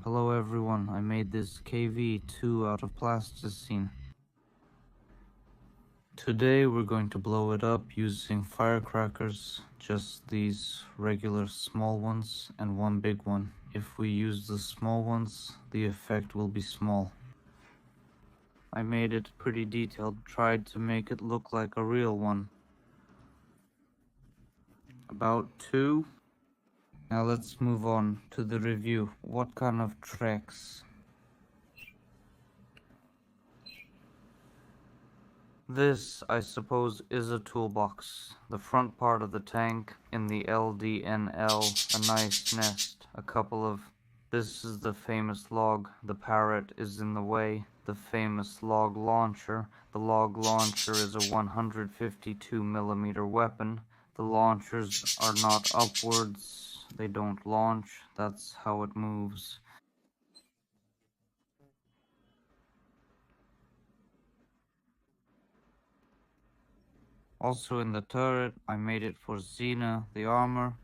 Hello everyone, I made this KV-2 out of plasticine. Today we're going to blow it up using firecrackers, just these regular small ones and one big one. If we use the small ones, the effect will be small. I made it pretty detailed, tried to make it look like a real one. About 2. Now let's move on to the review. What kind of tricks? This, I suppose, is a toolbox. The front part of the tank, in the LDNL, a nice nest, a couple of... This is the famous log. The parrot is in the way. The famous log launcher. The log launcher is a 152mm weapon. The launchers are not upwards. They don't launch. That's how it moves. Also in the turret, I made it for Xena, the armor.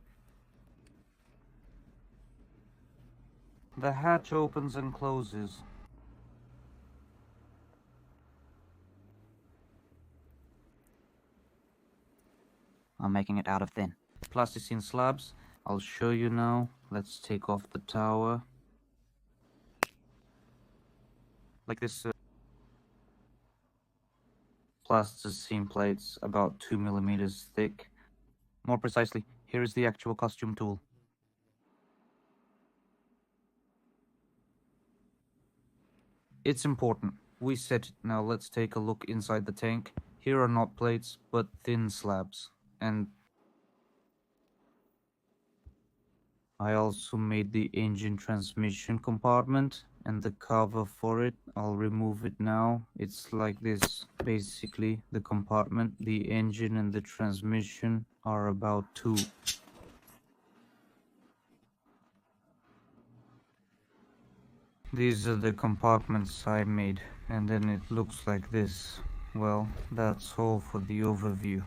The hatch opens and closes. I'm making it out of thin. Plasticine slabs. I'll show you now. Let's take off the tower. Like this. Plasticine plates about 2mm thick. More precisely, here is the actual costume tool. It's important. We set it. Now let's take a look inside the tank. Here are not plates, but thin slabs. And I also made the engine transmission compartment and the cover for it. I'll remove it now. It's like this. Basically, the compartment, the engine and the transmission are about 2. These are the compartments I made, and then it looks like this. Well, that's all for the overview.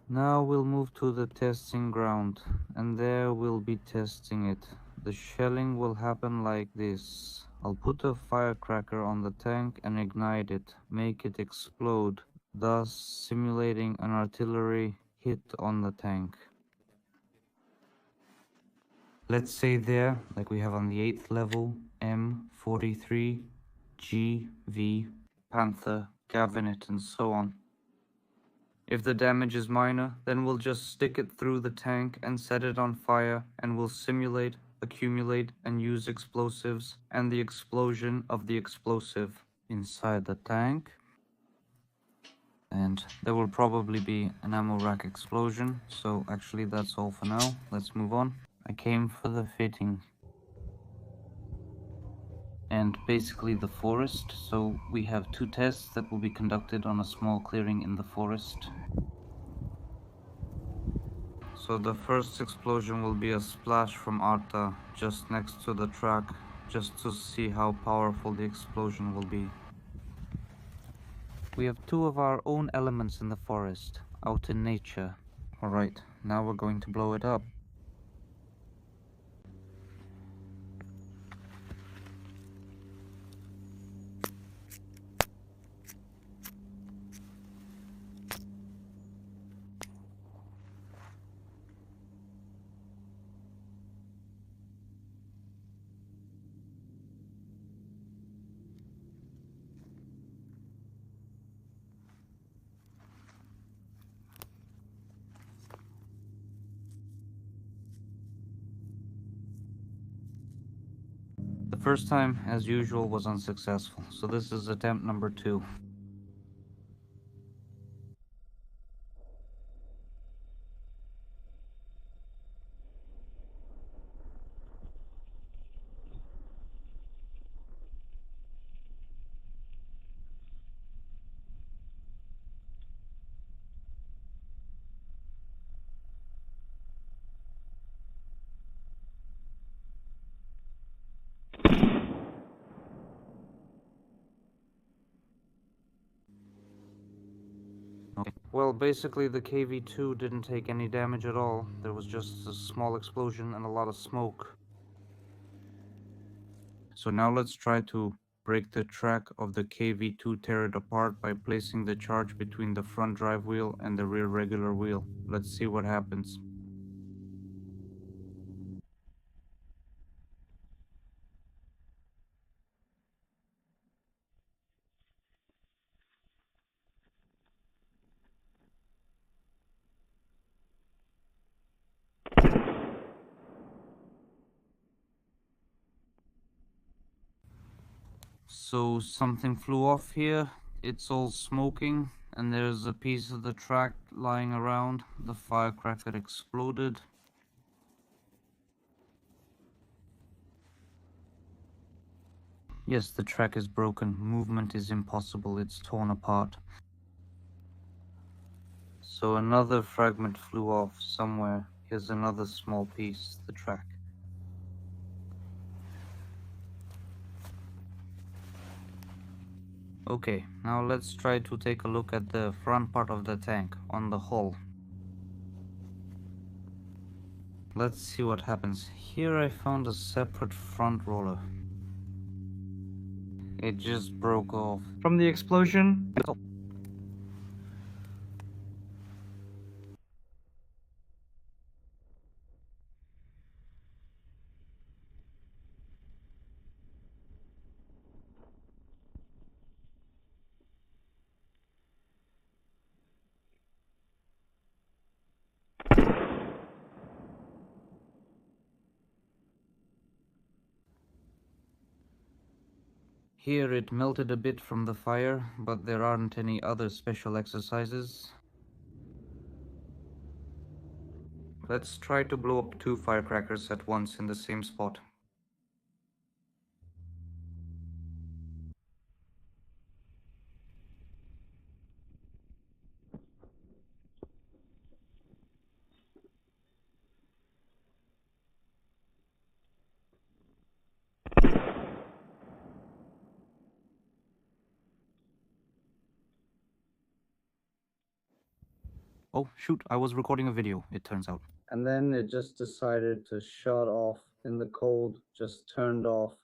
Now we'll move to the testing ground, and there we'll be testing it. The shelling will happen like this. I'll put a firecracker on the tank and ignite it, make it explode, thus simulating an artillery hit on the tank. Let's say there, like we have on the 8th level, M43, GV, Panther, Gavinet, and so on. If the damage is minor, then we'll just stick it through the tank and set it on fire, and we'll simulate, accumulate, and use explosives and the explosion of the explosive inside the tank. And there will probably be an ammo rack explosion, so actually that's all for now. Let's move on. I came for the fitting. And basically the forest, so we have 2 tests that will be conducted on a small clearing in the forest. So the first explosion will be a splash from Arta, just next to the track, just to see how powerful the explosion will be. We have 2 of our own elements in the forest, out in nature. Alright, now we're going to blow it up. The first time, as usual, was unsuccessful, so this is attempt number 2. Well, basically the KV-2 didn't take any damage at all. There was just a small explosion and a lot of smoke. So now let's try to break the track of the KV-2, tear it apart by placing the charge between the front drive wheel and the rear regular wheel. Let's see what happens. So something flew off here. It's all smoking and there's a piece of the track lying around. The firecracker exploded. Yes, the track is broken. Movement is impossible. It's torn apart. So another fragment flew off somewhere. Here's another small piece, the track. Okay, now let's try to take a look at the front part of the tank, on the hull. Let's see what happens. Here I found a separate front roller. It just broke off. From the explosion? Here it melted a bit from the fire, but there aren't any other special exercises. Let's try to blow up 2 firecrackers at once in the same spot. Oh, shoot, I was recording a video, it turns out. And then it just decided to shut off in the cold, just turned off.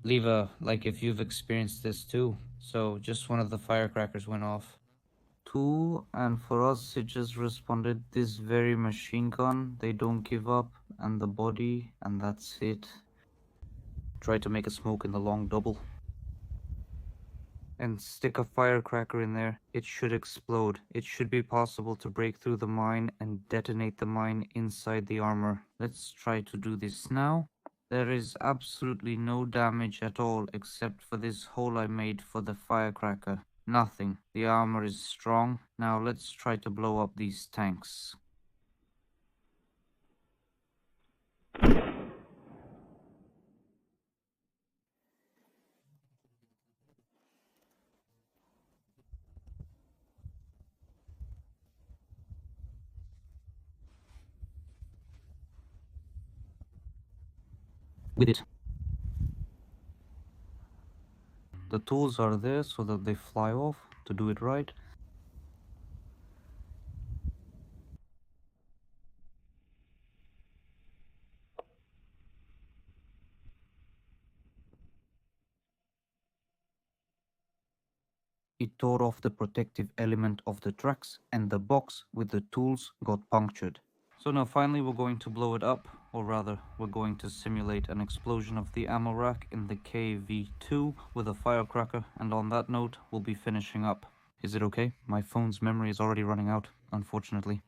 Leave a like if you've experienced this too. So just one of the firecrackers went off. 2, and for us it just responded this very machine gun. They don't give up, and the body, and that's it. Try to make a smoke in the long double. And stick a firecracker in there, it should explode. It should be possible to break through the mine and detonate the mine inside the armor. Let's try to do this now. There is absolutely no damage at all except for this hole I made for the firecracker. Nothing. The armor is strong. Now let's try to blow up these tanks. With it. The tools are there so that they fly off to do it right. It tore off the protective element of the tracks, and the box with the tools got punctured. So now finally we're going to blow it up, or rather we're going to simulate an explosion of the ammo rack in the KV-2 with a firecracker, and on that note we'll be finishing up. Is it okay? My phone's memory is already running out, unfortunately.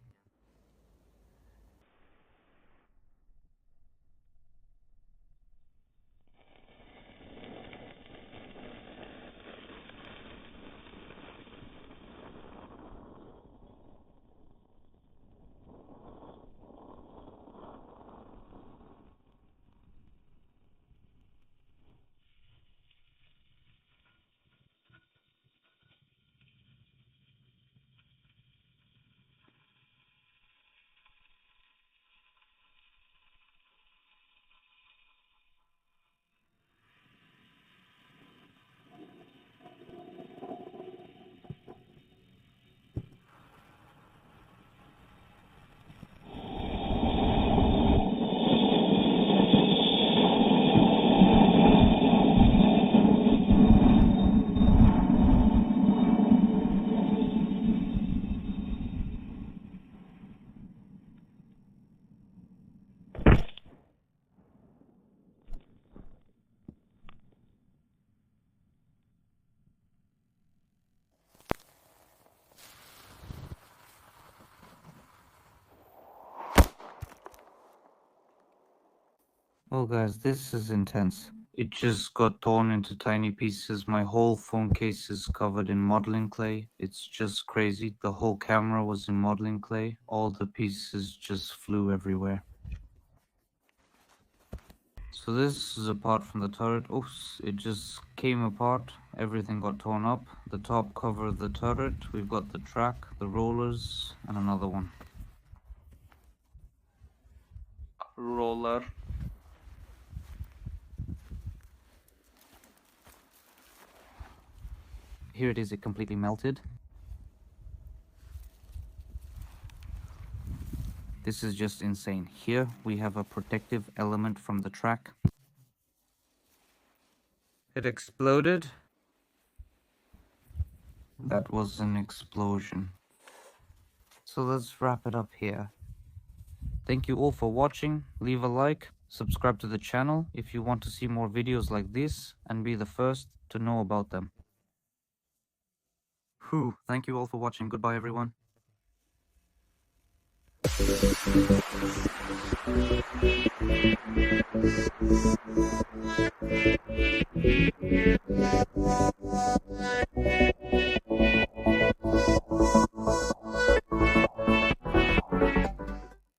Well guys, this is intense. It just got torn into tiny pieces. My whole phone case is covered in modeling clay. It's just crazy. The whole camera was in modeling clay. All the pieces just flew everywhere. So this is apart from the turret. Oops, it just came apart. Everything got torn up. The top cover of the turret. We've got the track, the rollers, and another one. Roller. Here it is, it completely melted. This is just insane. Here we have a protective element from the track. It exploded. That was an explosion. So let's wrap it up here. Thank you all for watching. Leave a like, subscribe to the channel if you want to see more videos like this and be the first to know about them. Whew, thank you all for watching. Goodbye everyone.